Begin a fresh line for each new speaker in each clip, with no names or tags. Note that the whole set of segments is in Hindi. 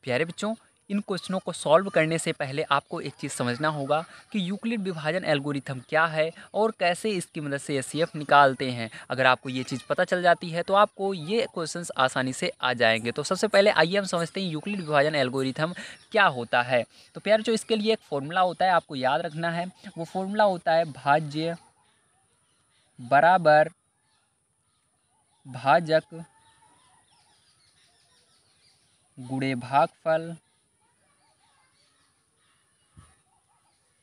प्यारे बच्चों, इन क्वेश्चनों को सॉल्व करने से पहले आपको एक चीज़ समझना होगा कि यूक्लिड विभाजन एल्गोरिथम क्या है और कैसे इसकी मदद से एचसीएफ निकालते हैं। अगर आपको ये चीज़ पता चल जाती है तो आपको ये क्वेश्चंस आसानी से आ जाएंगे। तो सबसे पहले आइए हम समझते हैं यूक्लिड विभाजन एल्गोरिथम क्या होता है। तो प्यारे बच्चों, इसके लिए एक फॉर्मूला होता है, आपको याद रखना है। वो फॉर्मूला होता है भाज्य बराबर भाजक गुणे भागफल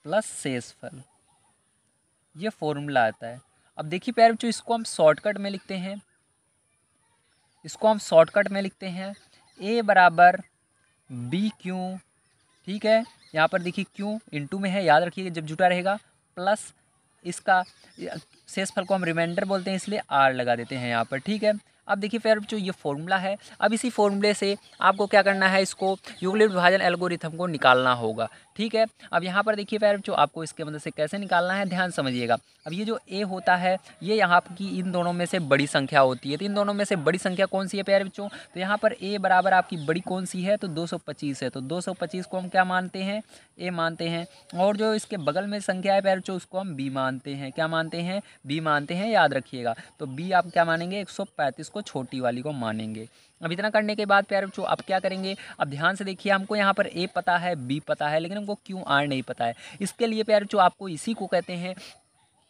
प्लस शेषफल। ये फॉर्मूला आता है। अब देखिए प्यारे बच्चों, इसको हम शॉर्टकट में लिखते हैं। ए बराबर बी क्यू, ठीक है। यहाँ पर देखिए क्यू इंटू में है, याद रखिएगा जब जुटा रहेगा, प्लस इसका शेषफल को हम रिमाइंडर बोलते हैं इसलिए आर लगा देते हैं यहाँ पर, ठीक है। अब देखिए फिर जो ये फॉर्मूला है, अब इसी फॉर्मूले से आपको क्या करना है, इसको यूक्लिड विभाजन एल्गोरिथम को निकालना होगा, ठीक है। अब यहाँ पर देखिए फिर जो आपको इसके मदद से कैसे निकालना है, ध्यान समझिएगा। अब ये जो ए होता है, ये यहाँ की इन दोनों में से बड़ी संख्या होती है। तो इन दोनों में से बड़ी संख्या कौन सी है प्यारे बच्चों? तो यहाँ पर ए बराबर आपकी बड़ी कौन सी है? तो 225 है। तो 225 को हम क्या मानते हैं? ए मानते हैं। और जो इसके बगल में संख्या है प्यारे बच्चों, उसको हम बी मानते हैं। क्या मानते हैं? बी मानते हैं, याद रखिएगा। तो बी आप क्या मानेंगे? 135 को छोटी वाली को मानेंगे। अब इतना करने के बाद प्यारे बच्चों अब क्या करेंगे? अब ध्यान से देखिए, हमको यहाँ पर ए पता है, बी पता है, लेकिन हमको क्यू आर नहीं पता है। इसके लिए प्यारे बच्चों आपको इसी को कहते हैं,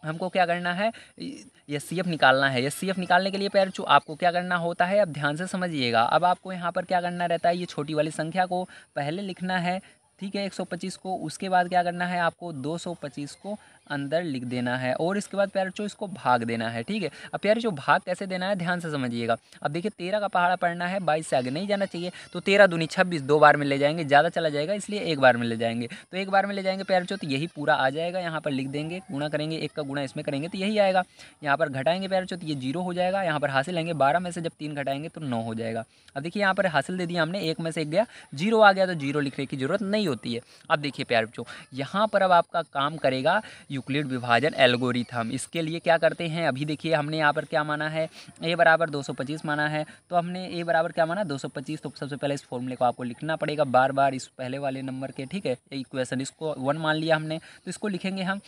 हमको क्या करना है, एचसीएफ निकालना है। एचसीएफ निकालने के लिए प्यारे बच्चों आपको क्या करना होता है, अब ध्यान से समझिएगा। अब आपको यहाँ पर क्या करना रहता है, ये छोटी वाली संख्या को पहले लिखना है, ठीक है, 125 को। उसके बाद क्या करना है, आपको 225 को अंदर लिख देना है और इसके बाद प्यारे बच्चों इसको भाग देना है, ठीक है। अब प्यारे बच्चों भाग कैसे देना है, ध्यान से समझिएगा। अब देखिए 13 का पहाड़ा पड़ना है, 22 से आगे नहीं जाना चाहिए। तो 13 दूनी 26, 2 बार में ले जाएंगे, ज़्यादा चला जाएगा इसलिए एक बार में ले जाएंगे। तो एक बार में ले जाएंगे प्यारे बच्चों, तो यही पूरा आ जाएगा। यहाँ पर लिख देंगे, गुणा करेंगे, एक का गुणा इसमें करेंगे तो यही आएगा। यहाँ पर घटाएंगे प्यारे बच्चों तो ये 0 हो जाएगा। यहाँ पर हासिल लेंगे, 12 में से जब 3 घटाएंगे तो 9 हो जाएगा। अब देखिए यहाँ पर हासिल दे दिया हमने, एक में से एक गया, 0 आ गया, तो 0 लिखने की जरूरत नहीं होती है। अब देखिए प्यारे बच्चों, यहाँ पर अब आपका काम करेगा यूक्लिड विभाजन एल्गोरिथम। इसके लिए क्या करते हैं, अभी देखिए हमने यहाँ पर क्या माना है, ए बराबर 225 माना है। तो हमने ए बराबर क्या माना, 225। तो सबसे पहले इस फॉर्मूले को आपको लिखना पड़ेगा बार बार, इस पहले वाले नंबर के, ठीक है, इक्वेशन इसको 1 मान लिया हमने। तो इसको लिखेंगे हम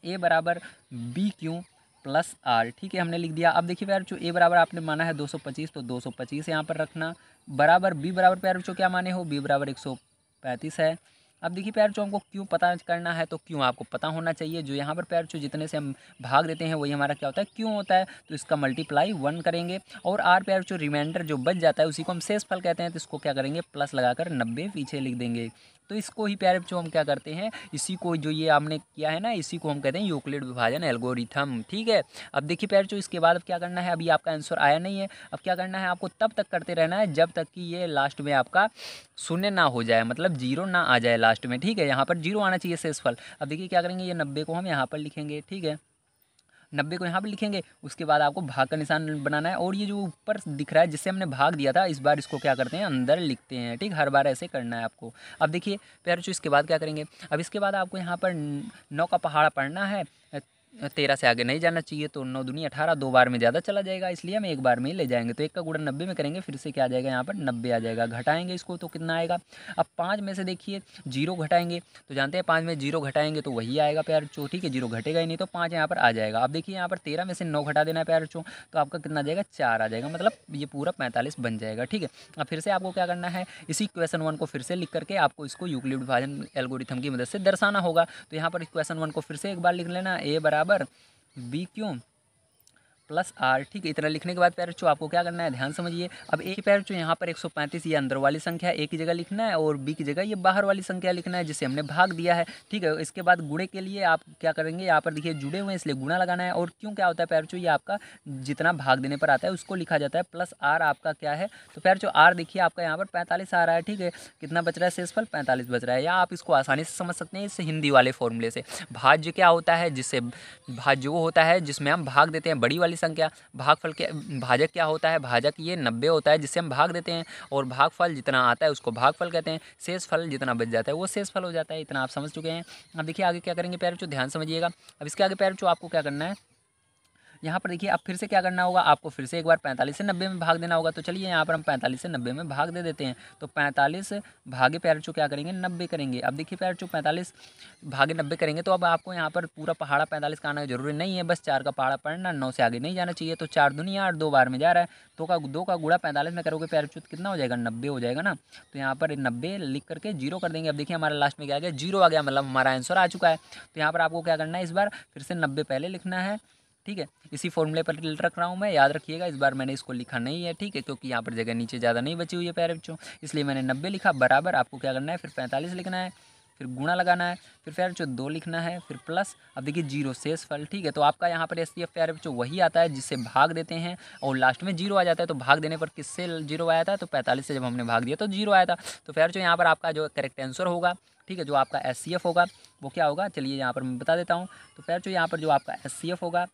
ए बराबर बी क्यू प्लस आर, ठीक है, हमने लिख दिया। अब देखिए प्यारे बच्चों, ए बराबर आपने माना है 225, तो 225 यहाँ पर रखना, बराबर बी बराबर प्यारे बच्चों क्या माने हो, बी बराबर 135 है। अब देखिए प्यारे बच्चों, हमको क्यों पता करना है, तो क्यों आपको पता होना चाहिए। जो यहाँ पर प्यारे बच्चों जितने से हम भाग देते हैं वही हमारा क्या होता है, क्यों होता है। तो इसका मल्टीप्लाई 1 करेंगे और आर प्यारे बच्चों रिमाइंडर जो बच जाता है उसी को हम शेषफल कहते हैं। तो इसको क्या करेंगे, प्लस लगाकर 90 पीछे लिख देंगे। तो इसको ही प्यारे बच्चों हम क्या करते हैं, इसी को जो ये हमने किया है ना, इसी को हम कहते हैं यूक्लिड विभाजन एल्गोरिथम, ठीक है। अब देखिए प्यारे बच्चों, इसके बाद अब क्या करना है, अभी आपका आंसर आया नहीं है। अब क्या करना है, आपको तब तक करते रहना है जब तक कि ये लास्ट में आपका शून्य ना हो जाए, मतलब 0 ना आ जाए लास्ट में, ठीक है। यहाँ पर 0 आना चाहिए शेषफल। अब देखिए क्या करेंगे, ये 90 को हम यहाँ पर लिखेंगे, ठीक है, 90 को यहाँ पे लिखेंगे। उसके बाद आपको भाग का निशान बनाना है और ये जो ऊपर दिख रहा है जिससे हमने भाग दिया था, इस बार इसको क्या करते हैं, अंदर लिखते हैं, ठीक, हर बार ऐसे करना है आपको। अब देखिए प्यारे बच्चों, इसके बाद क्या करेंगे, अब इसके बाद आपको यहाँ पर 9 का पहाड़ा पढ़ना है, 13 से आगे नहीं जाना चाहिए। तो 9 दूनी 18, 2 बार में ज़्यादा चला जाएगा इसलिए हम एक बार में ही ले जाएंगे। तो 1 का गुणा 90 में करेंगे, फिर से क्या आ जाएगा, यहाँ पर 90 आ जाएगा। घटाएंगे इसको तो कितना आएगा, अब 5 में से देखिए 0 घटाएंगे तो जानते हैं 5 में 0 घटाएंगे तो वही आएगा प्यारे बच्चों, ठीक है, 0 घटेगा ही नहीं तो 5 यहाँ पर आ जाएगा। अब देखिए यहाँ पर 13 में से 9 घटा देना है प्यारे बच्चों, तो आपका कितना आ जाएगा, 4 आ जाएगा, मतलब ये पूरा 45 बन जाएगा, ठीक है। अब फिर से आपको क्या करना है, इसी क्वेश्चन 1 को फिर से लिख करके आपको इसको यूक्लिड विभाजन एल्गोरिथम की मदद से दर्शाना होगा। तो यहाँ पर क्वेश्चन 1 को फिर से एक बार लिख लेना, ए बराबर बी क्यू प्लस आर, ठीक है। इतना लिखने के बाद प्यारे बच्चों आपको क्या करना है, ध्यान समझिए। अब ए प्यारे बच्चों यहाँ पर 135 ये अंदर वाली संख्या ए की जगह लिखना है और बी की जगह ये बाहर वाली संख्या लिखना है जिसे हमने भाग दिया है, ठीक है। इसके बाद गुणे के लिए आप क्या करेंगे, यहाँ पर देखिए जुड़े हुए हैं इसलिए गुणा लगाना है। और क्यों क्या होता है प्यारे बच्चों, ये आपका जितना भाग देने पर आता है उसको लिखा जाता है, प्लस आर आपका क्या है, तो प्यारे बच्चों आर देखिए आपका यहाँ पर 45 आ रहा है, ठीक है। कितना बच रहा है शेषफल, 45 बच रहा है। या आप इसको आसानी से समझ सकते हैं इस हिंदी वाले फॉर्मूले से। भाज्य क्या होता है, जिससे भाज्य वो होता है जिसमें हम भाग देते हैं बड़ी वाली संख्या। भागफल के भाजक क्या होता है, भाजक ये 90 होता है जिससे हम भाग देते हैं और भागफल जितना आता है उसको भागफल कहते हैं। शेषफल जितना बच जाता है वो शेषफल हो जाता है। इतना आप समझ चुके हैं। अब देखिए आगे क्या करेंगे प्यारे बच्चों, ध्यान समझिएगा। अब इसके आगे प्यारे बच्चों आपको क्या करना है, यहाँ पर देखिए अब फिर से क्या करना होगा, आपको फिर से एक बार 45 से 90 में भाग देना होगा। तो चलिए यहाँ पर हम 45 से 90 में भाग दे देते हैं। तो 45 भागे प्यारे बच्चों क्या करेंगे, 90 करेंगे। अब देखिए प्यारे बच्चों 45 भागे 90 करेंगे तो अब आपको यहाँ पर पूरा पहाड़ा 45 का आना जरूरी नहीं है, बस 4 का पहाड़ा पढ़ना, 9 से आगे नहीं जाना चाहिए। तो 4 दूनी 8, 2 बार में जा रहा है, तो 2 का गुणा 45 में करोगे प्यारे बच्चों कितना हो जाएगा, 90 हो जाएगा ना। तो यहाँ पर 90 लिख करके 0 कर देंगे। अब देखिए हमारा लास्ट में क्या आ गया, 0 आ गया, मतलब हमारा आंसर आ चुका है। तो यहाँ पर आपको क्या करना है, इस बार फिर से 90 पहले लिखना है, ठीक है। इसी फॉर्मूले पर रख रहा हूँ मैं, याद रखिएगा। इस बार मैंने इसको लिखा नहीं है, ठीक है, क्योंकि यहाँ पर जगह नीचे ज़्यादा नहीं बची हुई है प्यारे बच्चों, इसलिए मैंने 90 लिखा। बराबर आपको क्या करना है, फिर 45 लिखना है, फिर गुणा लगाना है, फिर प्यारे बच्चों 2 लिखना है, फिर प्लस। अब देखिए 0 शेष फल, ठीक है। तो आपका यहाँ पर एससीएफ प्यारे बच्चों वही आता है जिससे भाग देते हैं और लास्ट में 0 आ जाता है। तो भाग देने पर किससे 0 आया था, तो 45 से जब हमने भाग दिया तो 0 आया था। तो प्यारे बच्चों यहाँ पर आपका जो करेक्ट आंसर होगा, ठीक है, जो आपका एससीएफ होगा वो क्या होगा, चलिए यहाँ पर मैं बता देता हूँ। तो प्यारे बच्चों यहाँ पर जो आपका एससीएफ होगा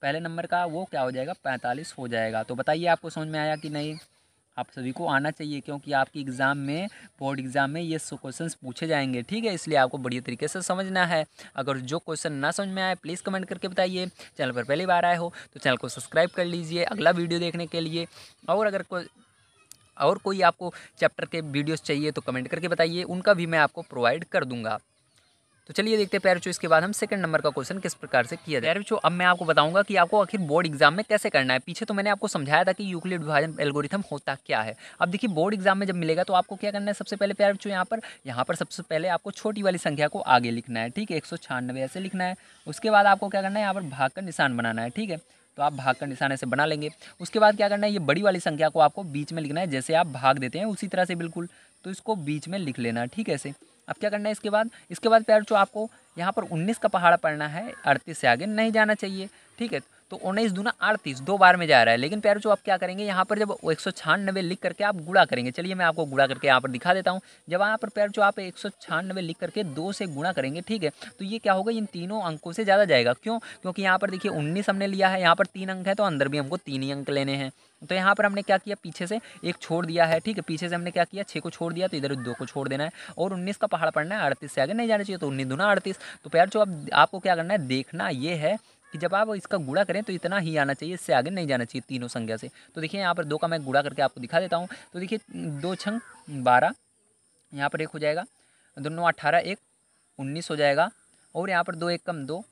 पहले नंबर का वो क्या हो जाएगा, 45 हो जाएगा। तो बताइए आपको समझ में आया कि नहीं। आप सभी को आना चाहिए क्योंकि आपकी एग्ज़ाम में, बोर्ड एग्ज़ाम में ये क्वेश्चंस पूछे जाएंगे, ठीक है, इसलिए आपको बढ़िया तरीके से समझना है। अगर जो क्वेश्चन ना समझ में आए प्लीज़ कमेंट करके बताइए। चैनल पर पहली बार आए हो तो चैनल को सब्सक्राइब कर लीजिए अगला वीडियो देखने के लिए। और अगर कोई आपको चैप्टर के वीडियोज़ चाहिए तो कमेंट करके बताइए, उनका भी मैं आपको प्रोवाइड कर दूँगा। तो चलिए देखते हैं प्यारे बच्चों, इसके बाद हम सेकंड नंबर का क्वेश्चन किस प्रकार से किया जाए। प्यारे बच्चों अब मैं आपको बताऊंगा कि आपको आखिर बोर्ड एग्जाम में कैसे करना है। पीछे तो मैंने आपको समझाया था कि यूक्लिड विभाजन एल्गोरिथम होता क्या है। अब देखिए बोर्ड एग्जाम में जब मिलेगा तो आपको क्या करना है, सबसे पहले प्यारे बच्चों यहाँ पर सबसे पहले आपको छोटी वाली संख्या को आगे लिखना है, ठीक है, 196 ऐसे लिखना है। उसके बाद आपको क्या करना है, यहाँ पर भाग का निशान बनाना है, ठीक है। तो आप भाग का निशान ऐसे बना लेंगे। उसके बाद क्या करना है, ये बड़ी वाली संख्या को आपको बीच में लिखना है, जैसे आप भाग देते हैं उसी तरह से बिल्कुल। तो इसको बीच में लिख लेना है, ठीक है ऐसे। अब क्या करना है, इसके बाद प्यारे बच्चों आपको यहाँ पर 19 का पहाड़ा पढ़ना है, 38 से आगे नहीं जाना चाहिए, ठीक है। तो 19 दूना 38 दो बार में जा रहा है, लेकिन प्यारे बच्चों आप क्या करेंगे, यहाँ पर जब 196 लिख करके आप गुणा करेंगे, चलिए मैं आपको गुणा करके यहाँ पर दिखा देता हूँ। जब यहाँ पर प्यारे बच्चों आप 196 लिख करके 2 से गुणा करेंगे, ठीक है, तो ये क्या होगा, इन तीनों अंकों से ज़्यादा जाएगा। क्यों, क्योंकि यहाँ पर देखिए 19 हमने लिया है, यहाँ पर 3 अंक है तो अंदर भी हमको 3 ही अंक लेने हैं। तो यहाँ पर हमने क्या किया, पीछे से 1 छोड़ दिया है, ठीक है, पीछे से हमने क्या किया, 6 को छोड़ दिया, तो इधर 2 को छोड़ देना है और 19 का पहाड़ पढ़ना है, 38 से आगे नहीं जाना चाहिए। तो 19 दूना 38। तो प्यार जो अब आपको क्या करना है, देखना ये है कि जब आप इसका गुणा करें तो इतना ही आना चाहिए, इससे आगे नहीं जाना चाहिए तीनों संख्या से। तो देखिए यहाँ पर 2 का मैं गुणा करके आपको दिखा देता हूँ। तो देखिए 2 छंग 12, यहाँ पर 1 हो जाएगा, दोनों 18, 1 19 हो जाएगा, और यहाँ पर 2 1 कम 2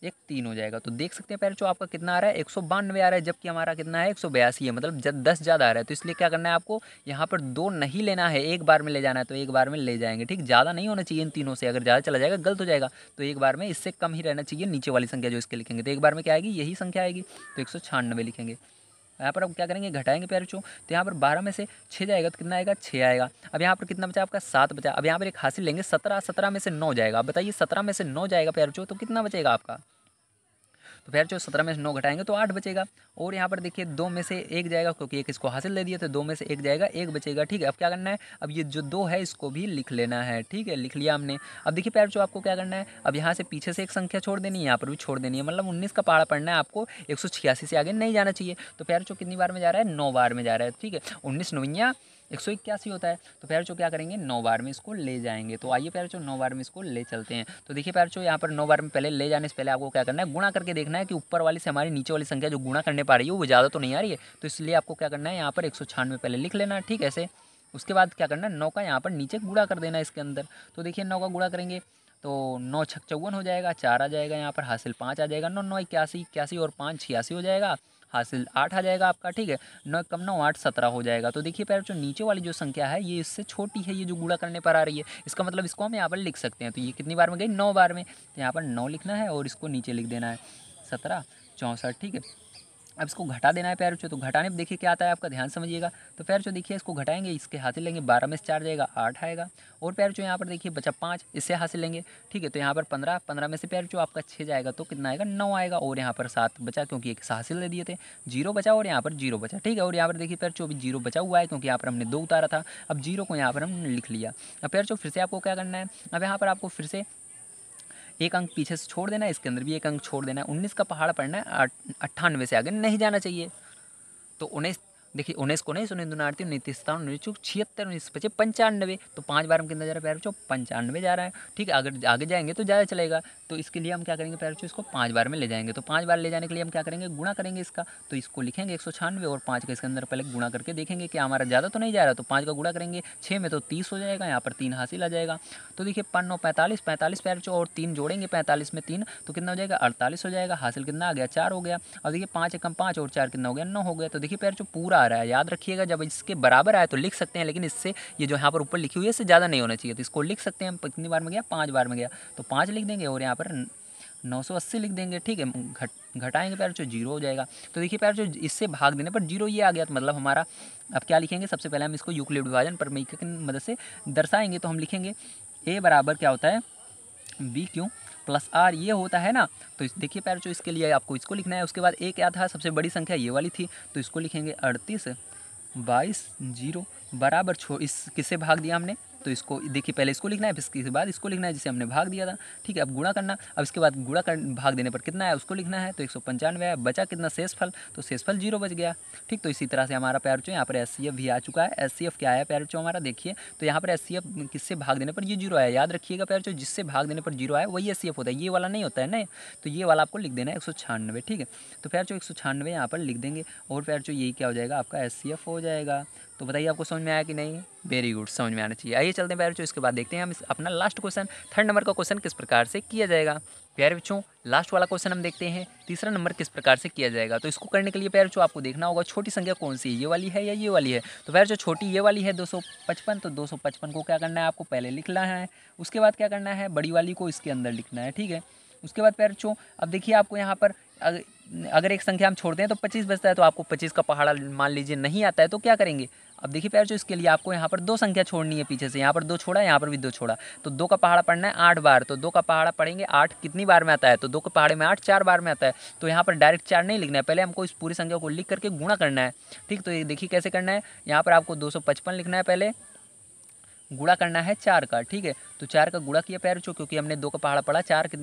1 3 हो जाएगा। तो देख सकते हैं प्यारे बच्चों आपका कितना आ रहा है, 192 आ रहा है, जबकि हमारा कितना है 182 है, मतलब 10 ज़्यादा आ रहा है। तो इसलिए क्या करना है आपको, यहाँ पर 2 नहीं लेना है, एक बार में ले जाना है, तो एक बार में ले जाएंगे, ठीक, ज़्यादा नहीं होना चाहिए इन तीनों से, अगर ज़्यादा चला जाएगा गलत हो जाएगा। तो एक बार में इससे कम ही रहना चाहिए नीचे वाली संख्या जो इसके लिखेंगे, तो एक बार में क्या आएगी, यही संख्या आएगी, तो 196 लिखेंगे। यहाँ पर अब क्या करेंगे, घटाएंगे प्यारे बच्चों, तो यहाँ पर 12 में से 6 जाएगा तो कितना आएगा, 6 आएगा। अब यहाँ पर कितना बचा आपका, 7 बचा। अब यहाँ पर एक हासिल लेंगे, 17 में से 9 जाएगा। अब बताइए 17 में से 9 जाएगा प्यारे बच्चों, तो कितना बचेगा आपका, तो फिर जो 17 में से 9 घटाएंगे तो 8 बचेगा। और यहाँ पर देखिए 2 में से 1 जाएगा, क्योंकि 1 इसको हासिल दे दिया, तो 2 में से 1 जाएगा, 1 बचेगा, ठीक है। अब क्या करना है, अब ये जो 2 है इसको भी लिख लेना है, ठीक है, लिख लिया हमने। अब देखिए प्यारे बच्चों आपको क्या करना है, अब यहाँ से पीछे से एक संख्या छोड़ देनी है, यहाँ पर भी छोड़ देनी है, मतलब 19 का पहाड़ा पढ़ना है आपको, 186 से आगे नहीं जाना चाहिए। तो प्यारे बच्चों कितनी बार में जा रहा है, 9 बार में जा रहा है, ठीक है, 19 नौइयाँ 181 होता है। तो प्यारे बच्चों क्या करेंगे, 9 बार में इसको ले जाएंगे। तो आइए प्यारे बच्चों 9 बार में इसको ले चलते हैं। तो देखिए प्यारे बच्चों यहाँ पर 9 बार में पहले ले जाने से पहले आपको क्या करना है, गुणा करके देखना है कि ऊपर वाली से हमारी नीचे वाली संख्या जो गुणा करने पा रही है वो ज़्यादा तो नहीं आ रही है। तो इसलिए आपको क्या करना है, यहाँ पर 196 पहले लिख लेना, ठीक है ऐसे। उसके बाद क्या करना है, 9 का यहाँ पर नीचे गुणा कर देना इसके अंदर। तो देखिए 9 का गुणा करेंगे तो 9 छक 54 हो जाएगा, 4 आ जाएगा, यहाँ पर हासिल 5 आ जाएगा, 9 9 81, 81 और 5 86 हो जाएगा, हासिल 8 आ जाएगा आपका, ठीक है, 9 कम 9 8 17 हो जाएगा। तो देखिए प्यारे बच्चों नीचे वाली जो संख्या है ये इससे छोटी है, ये जो गुणा करने पर आ रही है, इसका मतलब इसको हम यहाँ पर लिख सकते हैं। तो ये कितनी बार में गई, 9 बार में, तो यहाँ पर 9 लिखना है और इसको नीचे लिख देना है 17 64, ठीक है। अब इसको घटा देना है प्यारे बच्चों, तो घटाने में देखिए क्या आता है आपका, ध्यान समझिएगा। तो प्यारे बच्चों देखिए इसको घटाएंगे, इसके हासिल लेंगे, 12 में से 4 जाएगा, 8 आएगा। और प्यारे बच्चों यहाँ पर देखिए बचा 5, इससे हासिल लेंगे, ठीक है, तो यहाँ पर 15 में से प्यारे बच्चों आपका 6 जाएगा तो कितना आएगा, 9 आएगा। और यहाँ पर 7 बचा, क्योंकि एक हासिल दे दिए थे, 0 बचा और यहाँ पर 0 बचा, ठीक है। और यहाँ पर देखिए प्यारे बच्चों अभी 0 बचा हुआ है, क्योंकि यहाँ पर हमने 2 उतारा था। अब 0 को यहाँ पर हम लिख लिया। अब प्यारे बच्चों फिर से आपको क्या करना है, अब यहाँ पर आपको फिर से एक अंक पीछे से छोड़ देना है, इसके अंदर भी एक अंक छोड़ देना है। 19 का पहाड़ पढ़ना है, 98 से आगे नहीं जाना चाहिए। तो 19 देखिए 19 को 19, 19 दूना 38, 29 57, 19 चौक 76, 19 25 95। तो 5 बार में कितना जा रहा है प्यारे बच्चों? 95 जा रहा है। ठीक है, अगर आगे जाएंगे तो ज़्यादा चलेगा, तो इसके लिए हम क्या करेंगे प्यारे बच्चों? इसको 5 बार में ले जाएंगे। तो 5 बार ले जाने के लिए हम क्या करेंगे? गुणा करेंगे इसका। तो इसको लिखेंगे 196 और 5 का इसके अंदर पहले गुणा करके देखेंगे कि हमारा ज़्यादा तो नहीं जा रहा। तो 5 का गुणा करेंगे 6 में तो 30 हो जाएगा, यहाँ पर 3 हासिल आ जाएगा। तो देखिए 5 9 45, 45 प्यारे बच्चों, और 3 जोड़ेंगे 45 में 3 तो कितना हो जाएगा? 48 हो जाएगा। हासिल कितना आ गया? 4 हो गया। अब देखिए 5 एकम 5 और 4 कितना हो गया? 9 हो गया। तो देखिए प्यारे बच्चों पूरा आ रहा है, याद रखिएगा जब इसके बराबर आए तो लिख सकते हैं, लेकिन इससे ये जो यहाँ पर ऊपर लिखी हुई है इससे ज़्यादा नहीं होना चाहिए। तो इसको लिख सकते हैं हम, कितनी बार में गया? 5 बार में गया, तो 5 लिख देंगे और यहाँ पर 980 लिख देंगे। ठीक है, घटाएंगे प्यारे बच्चों, 0 हो जाएगा। तो देखिए प्यारे बच्चों इससे भाग देने पर 0 ये आ गया, तो मतलब हमारा अब क्या लिखेंगे? सबसे पहले हम इसको यूक्लिड विभाजन प्रमेय की मदद से दर्शाएंगे। तो हम लिखेंगे ए बराबर क्या होता है? बी क्यू प्लस आर, ये होता है ना। तो देखिए प्यारे बच्चों इसके लिए आपको इसको लिखना है। उसके बाद ए क्या था? सबसे बड़ी संख्या ये वाली थी, तो इसको लिखेंगे 38 22 0 बराबर इस किससे भाग दिया हमने? तो इसको देखिए पहले इसको लिखना है, फिर इसके बाद इसको लिखना है जिसे हमने भाग दिया था। ठीक है, अब गुणा करना। अब इसके बाद गुणा कर भाग देने पर कितना है उसको लिखना है। तो 195 है, बचा कितना? शेषफल। तो शेषफल 0 बच गया। ठीक, तो इसी तरह से हमारा प्यारे बच्चों यहाँ पर एचसीएफ भी आ चुका है। एचसीएफ क्या आया प्यारे बच्चों हमारा? देखिए तो यहाँ पर एचसीएफ किससे भाग देने पर ये 0 आया। याद रखिएगा प्यारे बच्चों, जिससे भाग देने पर 0 आया वही एचसीएफ होता है, ये वाला नहीं होता है ना। तो ये वाला आपको लिख देना है 196। ठीक है, तो प्यारे बच्चों 196 यहाँ पर लिख देंगे और प्यारे बच्चों यही क्या हो जाएगा? आपका एचसीएफ हो जाएगा। तो बताइए आपको समझ में आया कि नहीं? वेरी गुड, समझ में आना चाहिए। आइए चलते हैं प्यारे बच्चों, इसके बाद देखते हैं हम अपना लास्ट क्वेश्चन, 3rd नंबर का क्वेश्चन किस प्रकार से किया जाएगा। प्यारे बच्चों लास्ट वाला क्वेश्चन हम देखते हैं, 3रा नंबर किस प्रकार से किया जाएगा। तो इसको करने के लिए प्यारे बच्चों आपको देखना होगा छोटी संख्या कौन सी है, ये वाली है या ये वाली है। तो प्यारे बच्चों छोटी ये वाली है 255, तो 255 को क्या करना है? आपको पहले लिखना है। उसके बाद क्या करना है? बड़ी वाली को इसके अंदर लिखना है। ठीक है, उसके बाद प्यारे बच्चों अब देखिए आपको यहाँ पर अगर एक संख्या हम छोड़ते हैं तो 25 बचता है, तो आपको 25 का पहाड़ा मान लीजिए नहीं आता है, तो क्या करेंगे? अब देखिए प्यारे बच्चों इसके लिए आपको यहाँ पर 2 संख्या छोड़नी है पीछे से। यहाँ पर 2 छोड़ा, यहाँ पर भी 2 छोड़ा, तो 2 का पहाड़ा पढ़ना है 8 बार। तो 2 का पहाड़ा पढ़ेंगे 8 कितनी बार में आता है? तो 2 के पहाड़े में 8 4 बार में आता है। तो यहाँ पर डायरेक्ट 4 नहीं लिखना है, पहले हमको इस पूरी संख्या को लिख करके गुणा करना है। ठीक, तो ये देखिए कैसे करना है। यहाँ पर आपको 255 लिखना है, पहले गुणा करना है 4 का। ठीक है, तो 4 का गुणा किया प्यारे बच्चों, क्योंकि हमने 2 का पहाड़ा पढ़ा,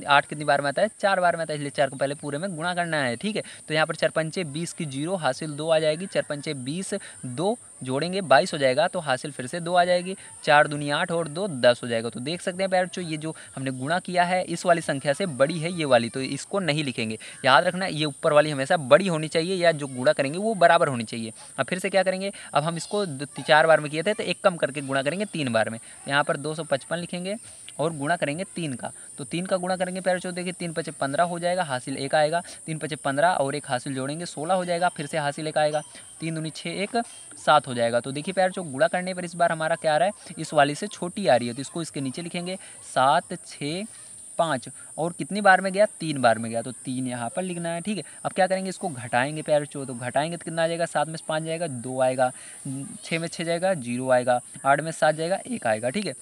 8 कितनी बार में आता है? 4 बार में आता है, इसलिए 4 को पहले पूरे में गुणा करना है। ठीक है, तो यहाँ पर 4 पंचे 20 की 0 हासिल 2 आ जाएगी। 4 पंचे 20, 2 जोड़ेंगे 22 हो जाएगा, तो हासिल फिर से 2 आ जाएगी। 4 दूनी 8 और 2 10 हो जाएगा। तो देख सकते हैं प्यारे बच्चों ये जो हमने गुणा किया है इस वाली संख्या से बड़ी है ये वाली, तो इसको नहीं लिखेंगे। याद रखना ये ऊपर वाली हमेशा बड़ी होनी चाहिए, या जो गुणा करेंगे वो बराबर होनी चाहिए। अब फिर से क्या करेंगे? अब हम इसको 4 बार में किए थे, तो 1 कम करके गुणा करेंगे 3 बार में। यहाँ पर 255 लिखेंगे और गुणा करेंगे 3 का। तो 3 का गुणा करेंगे प्यारे बच्चों, देखिए 3 पचे 15 हो जाएगा, हासिल 1 आएगा। 3 पचे 15 और 1 हासिल जोड़ेंगे 16 हो जाएगा, फिर से हासिल 1 आएगा। 3 दूनी 6 1 7 हो जाएगा। तो देखिए प्यारे बच्चों गुणा करने पर इस बार हमारा क्या आ रहा है? इस वाली से छोटी आ रही है, तो इसको इसके नीचे लिखेंगे 7 6 5 और कितनी बार में गया? 3 बार में गया, तो 3 यहाँ पर लिखना है। ठीक है, अब क्या करेंगे? इसको घटाएंगे प्यारे बच्चों, तो घटाएंगे तो कितना आ जाएगा? 7 में से 5 जाएगा 2 आएगा, 6 में 6 जाएगा 0 आएगा, 8 में 7 जाएगा 1 आएगा। ठीक है,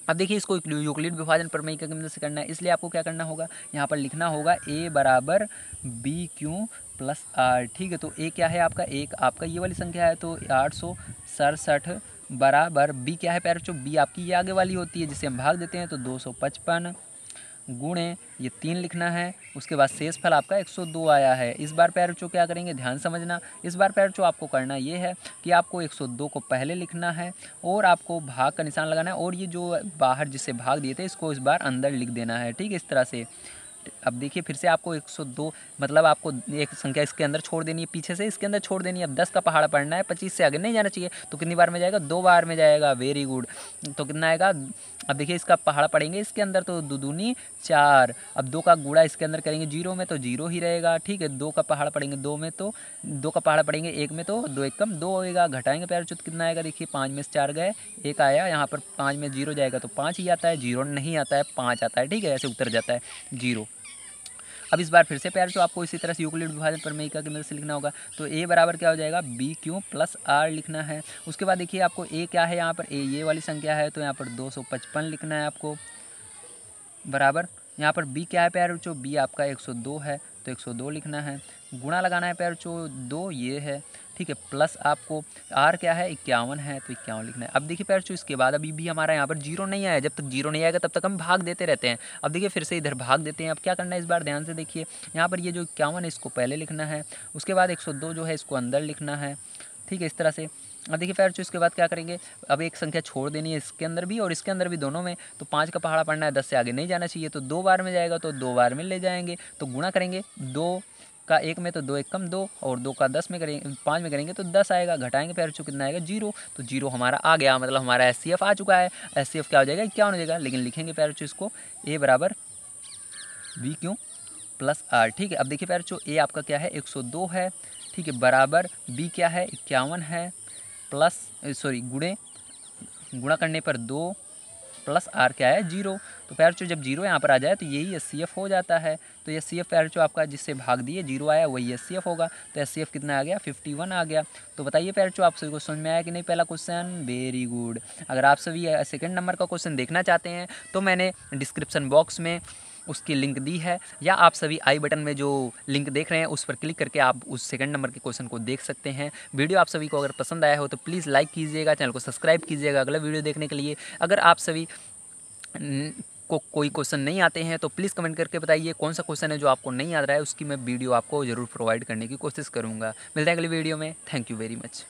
अब देखिए इसको यूक्लिड विभाजन प्रमेय की मदद से करना है, इसलिए आपको क्या करना होगा? यहाँ पर लिखना होगा ए बराबर बी क्यू प्लस आर। ठीक है, तो ए क्या है आपका? एक आपका ये वाली संख्या है, तो 867 बराबर बी क्या है प्यारे बच्चों? बी आपकी ये आगे वाली होती है जिसे हम भाग देते हैं, तो 255 गुणे ये 3 लिखना है। उसके बाद शेषफल आपका 102 आया है। इस बार प्यारे बच्चों क्या करेंगे? ध्यान समझना। इस बार प्यारे बच्चों आपको करना ये है कि आपको 102 को पहले लिखना है और आपको भाग का निशान लगाना है, और ये जो बाहर जिससे भाग दिए थे इसको इस बार अंदर लिख देना है। ठीक है, इस तरह से। अब देखिए फिर से आपको 102 मतलब आपको एक संख्या इसके अंदर छोड़ देनी है, पीछे से इसके अंदर छोड़ देनी है। अब 10 का पहाड़ा पढ़ना है, 25 से आगे नहीं जाना चाहिए, तो कितनी बार में जाएगा? 2 बार में जाएगा। वेरी गुड, तो कितना आएगा? अब देखिए इसका पहाड़ा पढ़ेंगे इसके अंदर, तो 2 दूनी 4। अब 2 का गुणा इसके अंदर करेंगे 0 में, तो 0 ही रहेगा। ठीक है, 2 का पहाड़ा पढ़ेंगे 2 में, तो 2 का पहाड़ा पढ़ेंगे 1 में, तो 2 1 कम 2 होएगा। घटाएंगे प्यारे बच्चों, कितना आएगा? देखिए 5 में से 4 गए 1 आया, यहाँ पर 5 में 0 जाएगा तो 5 ही आता है, 0 नहीं आता है, 5 आता है। ठीक है, ऐसे उतर जाता है 0। अब इस बार फिर से प्यारे बच्चों आपको इसी तरह से यूक्लिड विभाजन प्रमेय की मदद से लिखना होगा, तो ए बराबर क्या हो जाएगा? बी क्यू प्लस आर लिखना है। उसके बाद देखिए आपको ए क्या है? यहाँ पर ए ये वाली संख्या है, तो यहाँ पर 255 लिखना है आपको, बराबर यहाँ पर बी क्या है प्यारे बच्चों? बी आपका 102 है, तो 102 लिखना है। गुणा लगाना है प्यारे बच्चों, 2 ये है। ठीक है, प्लस आपको आर क्या है? 51 है, तो 51 लिखना है। अब देखिए प्यारे बच्चों इसके बाद अभी भी हमारा यहाँ पर 0 नहीं आया। जब तक 0 नहीं आएगा तब तक हम भाग देते रहते हैं। अब देखिए फिर से इधर भाग देते हैं। अब क्या करना है इस बार? ध्यान से देखिए, यहाँ पर ये जो 51 है इसको पहले लिखना है। उसके बाद 102 जो है इसको अंदर लिखना है। ठीक है, इस तरह से। अब देखिए प्यारे बच्चों इसके बाद क्या करेंगे, अब एक संख्या छोड़ देनी है इसके अंदर भी और इसके अंदर भी, दोनों में। तो 5 का पहाड़ा पढ़ना है, 10 से आगे नहीं जाना चाहिए, तो 2 बार में जाएगा तो 2 बार में ले जाएंगे। तो गुणा करेंगे 2 का 1 में तो 2 1 कम 2, और 2 का 10 में करेंगे, 5 में करेंगे तो 10 आएगा। घटाएंगे प्यारे बच्चों कितना आएगा, 0। तो 0 हमारा आ गया, मतलब हमारा SCF आ चुका है। SCF क्या हो जाएगा, 51 हो जाएगा। लेकिन लिखेंगे प्यारे बच्चों इसको A बराबर BQ प्लस R। ठीक है, अब देखिए प्यारे बच्चों A आपका क्या है, 102 है। ठीक है, बराबर B क्या है, 51 है, प्लस गुणा करने पर 2 प्लस R क्या है, 0। तो प्यारे बच्चों जब 0 यहाँ पर आ जाए तो यही SCF हो जाता है। तो SCF प्यारे बच्चों आपका जिससे भाग दिए 0 आया वही SCF होगा। तो SCF कितना आ गया, 51 आ गया। तो बताइए प्यारे बच्चों आप सभी को समझ में आया कि नहीं पहला क्वेश्चन, वेरी गुड। अगर आप सभी सेकंड नंबर का क्वेश्चन देखना चाहते हैं तो मैंने डिस्क्रिप्शन बॉक्स में उसकी लिंक दी है, या आप सभी आई बटन में जो लिंक देख रहे हैं उस पर क्लिक करके आप उस सेकंड नंबर के क्वेश्चन को देख सकते हैं। वीडियो आप सभी को अगर पसंद आया हो तो प्लीज़ लाइक कीजिएगा, चैनल को सब्सक्राइब कीजिएगा अगला वीडियो देखने के लिए। अगर आप सभी को कोई क्वेश्चन नहीं आते हैं तो प्लीज़ कमेंट करके बताइए कौन सा क्वेश्चन है जो आपको नहीं आ रहा है, उसकी मैं वीडियो आपको ज़रूर प्रोवाइड करने की कोशिश करूँगा। मिलते हैं अगली वीडियो में। Thank you very much.